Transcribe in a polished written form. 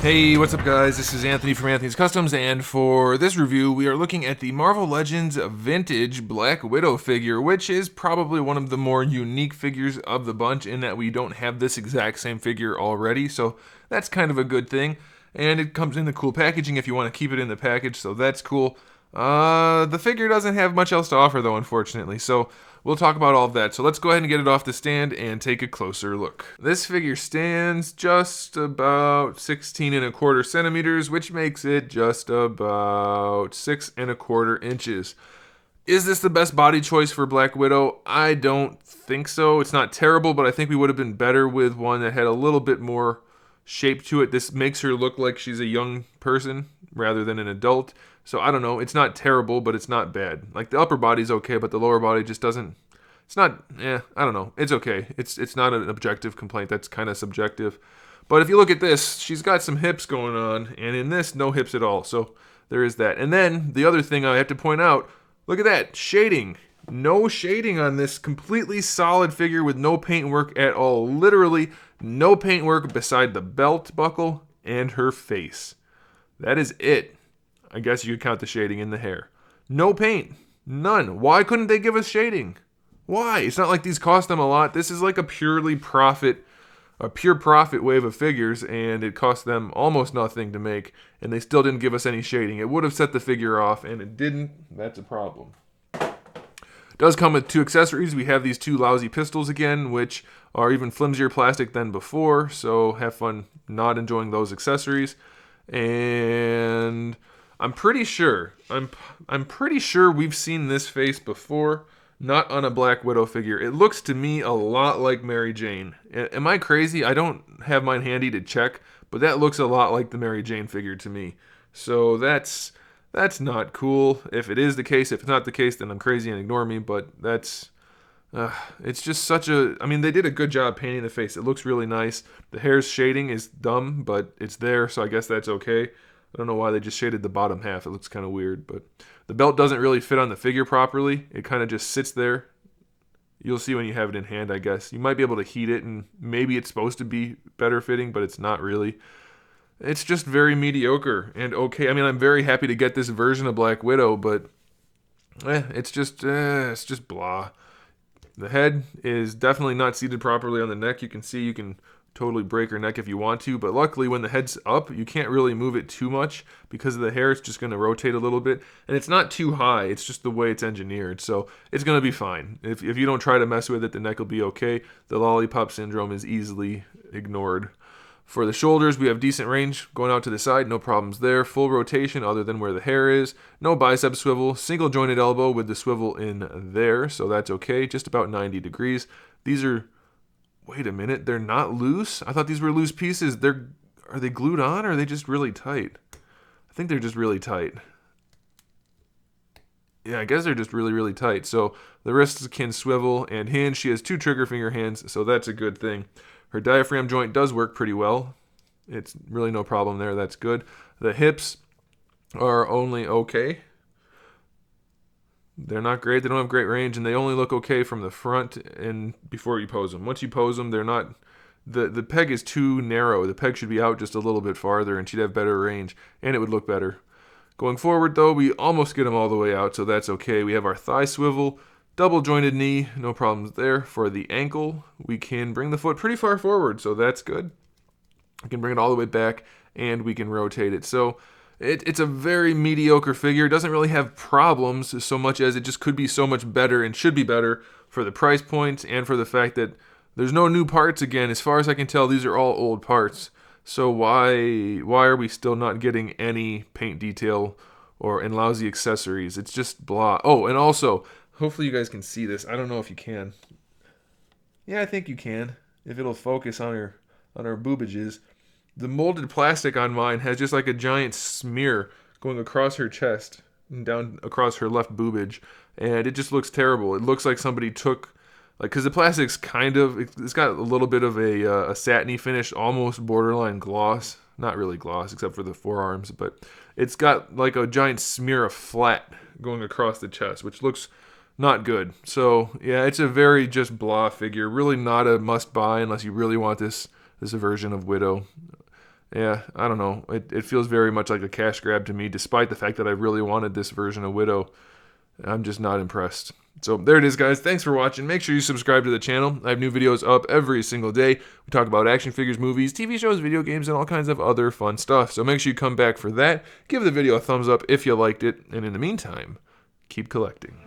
Hey, what's up guys? This is Anthony from AnthonysCustoms, and for this review, we are looking at the Marvel Legends Vintage Black Widow figure, which is probably one of the more unique figures of the bunch in that we don't have this exact same figure already, so that's kind of a good thing. And it comes in the cool packaging if you want to keep it in the package, so that's cool. The figure doesn't have much else to offer though, unfortunately, so we'll talk about all of that. So let's go ahead and get it off the stand and take a closer look. This figure stands just about 16¼ centimeters, which makes it just about 6¼ inches. Is this the best body choice for Black Widow? I don't think so. It's not terrible, but I think we would have been better with one that had a little bit more shape to it. This makes her look like she's a young person rather than an adult. So I don't know. It's not terrible, but it's not bad. Like the upper body's okay, but the lower body just doesn't. It's not. I don't know. It's okay. It's not an objective complaint. That's kind of subjective. But if you look at this, she's got some hips going on, and in this, no hips at all. So there is that. And then the other thing I have to point out. Look at that shading. No shading on this completely solid figure with no paintwork at all. Literally no paintwork beside the belt buckle and her face. That is it. I guess you could count the shading in the hair. No paint. None. Why couldn't they give us shading? Why? It's not like these cost them a lot. This is like a pure profit wave of figures, and it cost them almost nothing to make, and they still didn't give us any shading. It would have set the figure off, and it didn't. That's a problem. It does come with two accessories. We have these two lousy pistols again, which are even flimsier plastic than before, so have fun not enjoying those accessories. And I'm pretty sure we've seen this face before, not on a Black Widow figure. It looks to me a lot like Mary Jane. Am I crazy? I don't have mine handy to check, but that looks a lot like the Mary Jane figure to me. So that's not cool. If it is the case, if it's not the case, then I'm crazy and ignore me. But it's just such a. I mean, they did a good job painting the face. It looks really nice. The hair's shading is dumb, but it's there, so I guess that's okay. I don't know why they just shaded the bottom half. It looks kind of weird, but the belt doesn't really fit on the figure properly. It kind of just sits there. You'll see when you have it in hand, I guess. You might be able to heat it, and maybe it's supposed to be better fitting, but it's not really. It's just very mediocre and okay. I mean, I'm very happy to get this version of Black Widow, but it's just blah. The head is definitely not seated properly on the neck. You can see you can totally break her neck if you want to, but luckily when the head's up, you can't really move it too much because of the hair. It's just going to rotate a little bit, and it's not too high. It's just the way it's engineered, so it's going to be fine. If you don't try to mess with it, the neck will be okay. The lollipop syndrome is easily ignored. For the shoulders, we have decent range going out to the side, no problems there. Full rotation other than where the hair is. No bicep swivel, single jointed elbow with the swivel in there, so that's okay. Just about 90 degrees. These are, wait a minute, they're not loose? I thought these were loose pieces. Are they glued on, or are they just really tight? I think they're just really tight. Yeah, I guess they're just really, really tight. So the wrists can swivel and hinge. She has two trigger finger hands, so that's a good thing. Her diaphragm joint does work pretty well. It's really no problem there. That's good. The hips are only okay. They're not great. They don't have great range, and they only look okay from the front and before you pose them. Once you pose them, they're not. The peg is too narrow. The peg should be out just a little bit farther, and she'd have better range, and it would look better. Going forward, though, we almost get them all the way out, so that's okay. We have our thigh swivel. Double jointed knee, no problems there. For the ankle, we can bring the foot pretty far forward, so that's good. We can bring it all the way back, and we can rotate it. So it's a very mediocre figure. It doesn't really have problems so much as it just could be so much better and should be better for the price points and for the fact that there's no new parts again. As far as I can tell, these are all old parts. So why are we still not getting any paint detail and lousy accessories? It's just blah. Oh, and also, hopefully you guys can see this. I don't know if you can. Yeah, I think you can. If it'll focus on her boobages. The molded plastic on mine has just like a giant smear going across her chest and down across her left boobage. And it just looks terrible. It looks like somebody took, because the plastic's it's got a little bit of a satiny finish, almost borderline gloss. Not really gloss, except for the forearms. But it's got like a giant smear of flat going across the chest, which looks not good. So yeah, it's a very just blah figure. Really not a must buy unless you really want this version of Widow. Yeah, I don't know. It feels very much like a cash grab to me, despite the fact that I really wanted this version of Widow. I'm just not impressed. So there it is, guys. Thanks for watching. Make sure you subscribe to the channel. I have new videos up every single day. We talk about action figures, movies, TV shows, video games, and all kinds of other fun stuff. So make sure you come back for that. Give the video a thumbs up if you liked it. And in the meantime, keep collecting.